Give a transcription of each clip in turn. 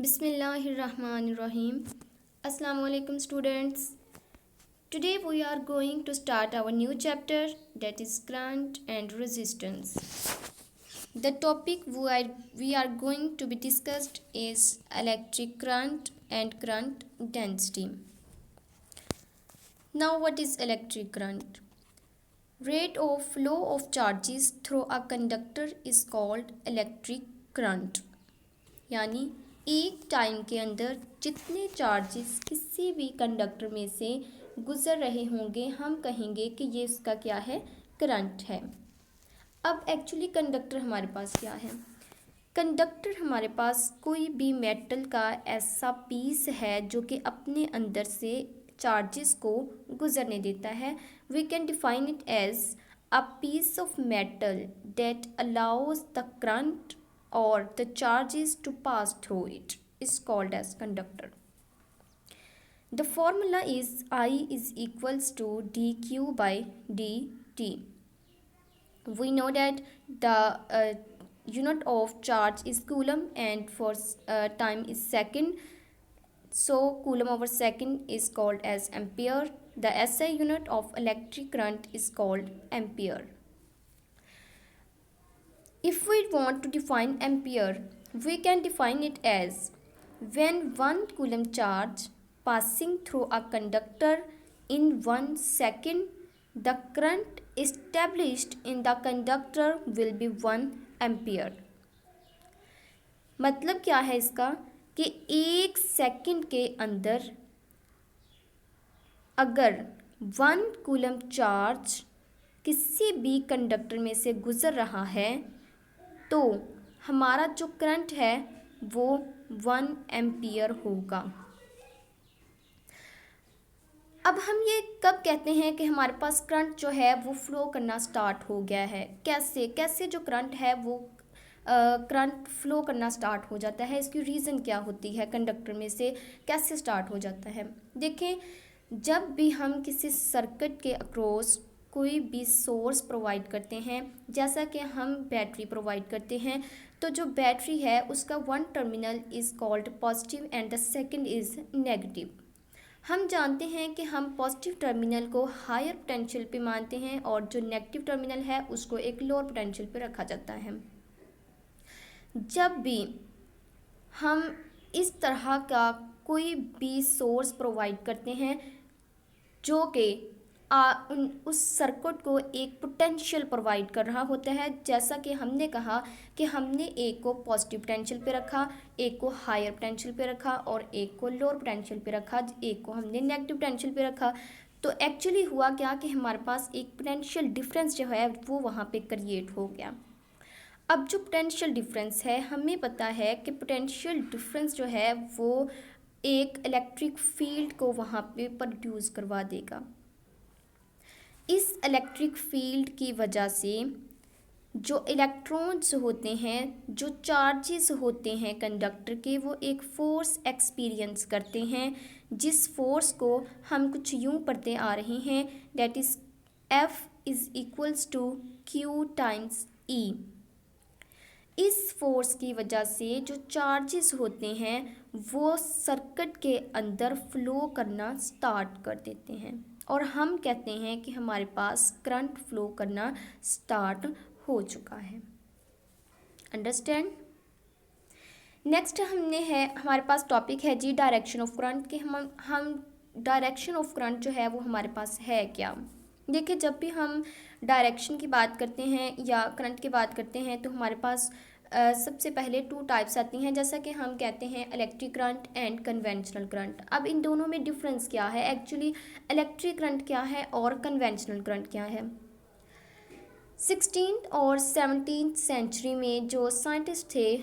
Bismillahirrahmanirrahim. Assalamu alaikum students. Today we are going to start our new chapter, that is current and resistance. The topic we are going to be discussed is electric current and current density. Now what is electric current? Rate of flow of charges through a conductor is called electric current. यानी एक time के अंदर जितने charges किसी भी conductor में से गुजर रहे होंगे हम कहेंगे कि ये इसका क्या है, करंट है। अब एक्चुअली कंडक्टर हमारे पास क्या है? कंडक्टर हमारे पास कोई भी मेटल का ऐसा पीस है जो कि अपने अंदर से चार्जेस को गुजरने देता है। We can define it as a piece of metal that allows the current or the charges to pass through it is called as conductor. The formula is I is equals to dq by dt. We know that the unit of charge is coulomb and for time is second. So coulomb over second is called as ampere. The SI unit of electric current is called ampere. If we want to define ampere, we can define it as when 1 coulomb charge passing through a conductor in 1 second, the current established in the conductor will be 1 ampere. मतलब क्या है इसका कि 1 second के अंदर अगर 1 coulomb charge किसी भी कंडक्टर में से गुजर रहा है तो हमारा जो करंट है वो 1 एम्पियर होगा। अब हम ये कब कहते हैं कि हमारे पास करंट जो है वो फ्लो करना स्टार्ट हो गया है? कैसे जो करंट है वो करंट फ्लो करना स्टार्ट हो जाता है? इसकी रीज़न क्या होती है? कंडक्टर में से कैसे स्टार्ट हो जाता है? देखें, जब भी हम किसी सर्किट के अक्रॉस कोई भी सोर्स प्रोवाइड करते हैं, जैसा कि हम बैटरी प्रोवाइड करते हैं, तो जो बैटरी है उसका one terminal is called positive and the second is negative. हम जानते हैं कि हम पॉजिटिव टर्मिनल को हायर पोटेंशियल पे मानते हैं और जो नेगेटिव टर्मिनल है उसको एक लोअर पोटेंशियल पे रखा जाता है। जब भी हम इस तरह का कोई भी सोर्स प्रोवाइड करते हैं जो कि उस सर्किट को एक पोटेंशियल प्रोवाइड कर रहा होता है, जैसा कि हमने कहा कि हमने एक को पॉजिटिव पोटेंशियल पे रखा, एक को हायर पोटेंशियल पे रखा और एक को लोअर पोटेंशियल पे रखा, एक को हमने नेगेटिव पोटेंशियल पे रखा। तो एक्चुअली हुआ क्या कि हमारे पास एक पोटेंशियल डिफरेंस जो है वो वहाँ पे क्रिएट हो गया। अब जो पोटेंशियल डिफरेंस है, हमें पता है कि पोटेंशियल डिफरेंस जो है वो एक इलेक्ट्रिक फील्ड को वहाँ पे प्रोड्यूस करवा देगा। इस इलेक्ट्रिक फील्ड की वजह से जो इलेक्ट्रॉन्स होते हैं, जो चार्जेस होते हैं कंडक्टर के, वो एक फोर्स एक्सपीरियंस करते हैं, जिस फोर्स को हम कुछ यूँ पढ़ते आ रहे हैं, that is F is equals to Q times E। इस फोर्स की वजह से जो चार्जेस होते हैं वो सर्किट के अंदर फ्लो करना स्टार्ट कर देते हैं और हम कहते हैं कि हमारे पास करंट फ्लो करना स्टार्ट हो चुका है। अंडरस्टैंड? नेक्स्ट हमारे पास टॉपिक है जी डायरेक्शन ऑफ करंट कि हम डायरेक्शन ऑफ करंट जो है वो हमारे पास है क्या। देखिए, जब भी हम डायरेक्शन की बात करते हैं या करंट की बात करते हैं तो हमारे पास सबसे पहले 2 टाइप्स आती हैं, जैसा कि हम कहते हैं electric current and conventional current. अब इन दोनों में डिफरेंस क्या है? एक्चुअली इलेक्ट्रिक करंट क्या है और कन्वेंशनल करंट क्या है? 16th और 17th सेंचुरी में जो साइंटिस्ट थे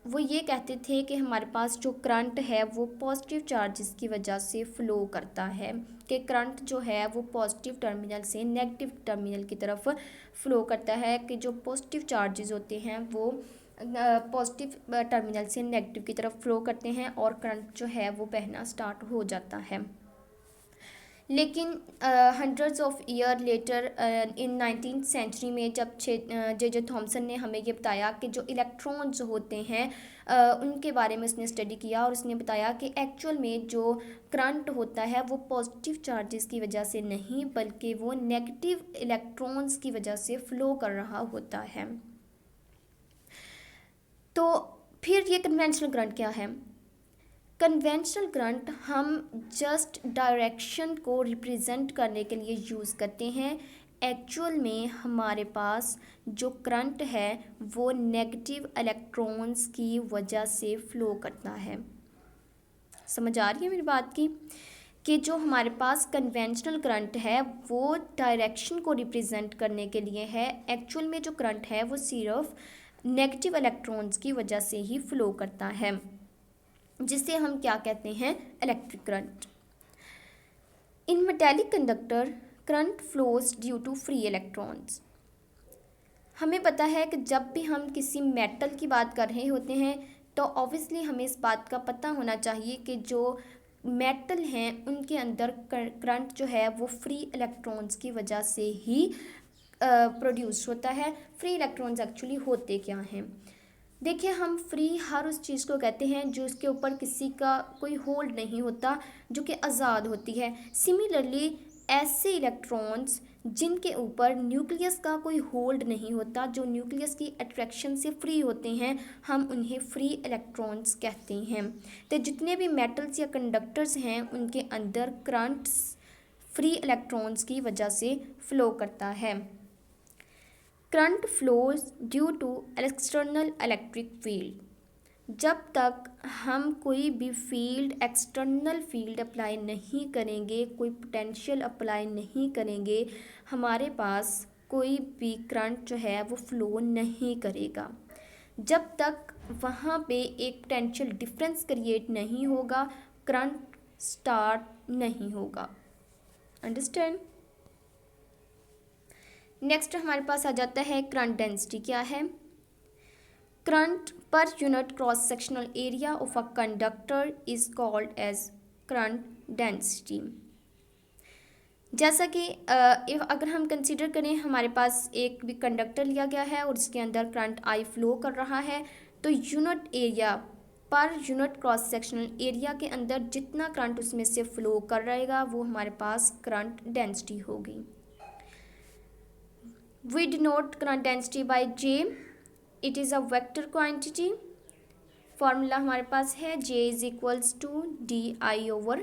वो ये कहते थे कि हमारे पास जो करंट है वो पॉजिटिव चार्जेस की वजह से फ्लो करता है, कि करंट जो है वो पॉजिटिव टर्मिनल से नेगेटिव टर्मिनल की तरफ फ़्लो करता है, कि जो पॉजिटिव चार्जेस होते हैं वो पॉजिटिव टर्मिनल से नेगेटिव की तरफ फ़्लो करते हैं और करंट जो है वो बहना स्टार्ट हो जाता है। लेकिन hundreds of year later in 19th century में जब जे थॉमसन ने हमें ये बताया कि जो इलेक्ट्रॉन्स होते हैं उनके बारे में उसने स्टडी किया और उसने बताया कि एक्चुअल में जो करंट होता है वो पॉजिटिव चार्जेस की वजह से नहीं बल्कि वो नेगेटिव इलेक्ट्रॉन्स की वजह से फ्लो कर रहा होता है। तो फिर ये कन्वेंशनल करंट क्या है? कन्वेंशनल करंट हम जस्ट डायरेक्शन को रिप्रेजेंट करने के लिए यूज़ करते हैं। एक्चुअल में हमारे पास जो करंट है वो नेगेटिव इलेक्ट्रॉन्स की वजह से फ्लो करता है। समझ आ रही है मेरी बात की कि जो हमारे पास कन्वेंशनल करंट है वो डायरेक्शन को रिप्रेजेंट करने के लिए है। एक्चुअल में जो करंट है वो सिर्फ नेगेटिव इलेक्ट्रॉन्स की वजह से ही फ्लो करता है, जिसे हम क्या कहते हैं? Electric current. In metallic conductor current flows due to free electrons. हमें पता है कि जब भी हम किसी मेटल की बात कर रहे होते हैं तो ऑब्वियसली हमें इस बात का पता होना चाहिए कि जो मेटल हैं उनके अंदर करंट जो है वो फ्री इलेक्ट्रॉन्स की वजह से ही प्रोड्यूस होता है। फ्री इलेक्ट्रॉन्स एक्चुअली होते क्या हैं? देखिए, हम फ्री हर उस चीज़ को कहते हैं जो उसके ऊपर किसी का कोई होल्ड नहीं होता, जो कि आज़ाद होती है। सिमिलरली ऐसे इलेक्ट्रॉन्स जिनके ऊपर न्यूक्लियस का कोई होल्ड नहीं होता, जो न्यूक्लियस की अट्रैक्शन से फ्री होते हैं, हम उन्हें फ्री इलेक्ट्रॉन्स कहते हैं। तो जितने भी मेटल्स या कंडक्टर्स हैं उनके अंदर करंट्स फ्री इलेक्ट्रॉन्स की वजह से फ्लो करता है। Current flows due to external electric field. जब तक हम कोई भी फील्ड एक्सटर्नल फील्ड अप्लाई नहीं करेंगे, कोई पोटेंशियल अप्लाई नहीं करेंगे, हमारे पास कोई भी करंट जो है वो फ्लो नहीं करेगा। जब तक वहाँ पे एक पोटेंशियल डिफरेंस क्रिएट नहीं होगा, करंट स्टार्ट नहीं होगा। अंडरस्टैंड? नेक्स्ट हमारे पास आ जाता है करंट डेंसिटी। क्या है? Current per unit cross sectional area of a conductor is called as current density. जैसा कि अगर हम कंसीडर करें हमारे पास एक भी कंडक्टर लिया गया है और इसके अंदर करंट आई फ्लो कर रहा है, तो यूनिट एरिया पर यूनिट क्रॉस सेक्शनल एरिया के अंदर जितना करंट उसमें से फ्लो कर रहेगा वो हमारे पास करंट डेंसिटी होगी। We denote current density by J. It is a vector quantity. Formula हमारे पास है J is equals to di/dA।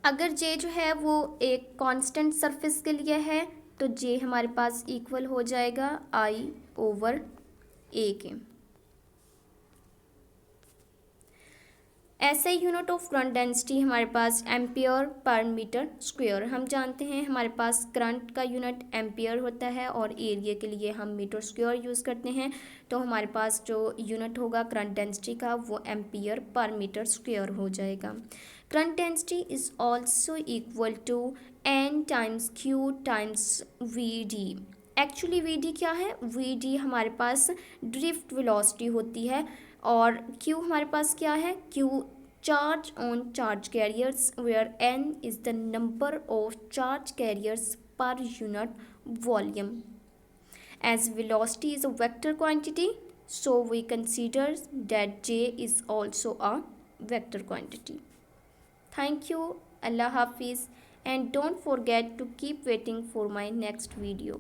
अगर J जो है वो एक कांस्टेंट सरफेस के लिए है तो J हमारे पास इक्वल हो जाएगा I/A के। ऐसे यूनिट ऑफ करंट डेंसिटी हमारे पास एम्पियर पर मीटर स्क्वायर। हम जानते हैं हमारे पास करंट का यूनिट एम्पियर होता है और एरिया के लिए हम मीटर स्क्वायर यूज़ करते हैं, तो हमारे पास जो यूनिट होगा करंट डेंसिटी का वो एम्पियर पर मीटर स्क्वायर हो जाएगा। Current density is also equal to N times Q times VD। Actually VD क्या है? VD हमारे पास ड्रिफ्ट वेलोसिटी होती है और Q हमारे पास क्या है? Q charge on charge carriers where N is the number of charge carriers per unit volume. As velocity is a vector quantity, so we consider that J is also a vector quantity. Thank you. Allah Hafiz, and don't forget to keep waiting for my next video.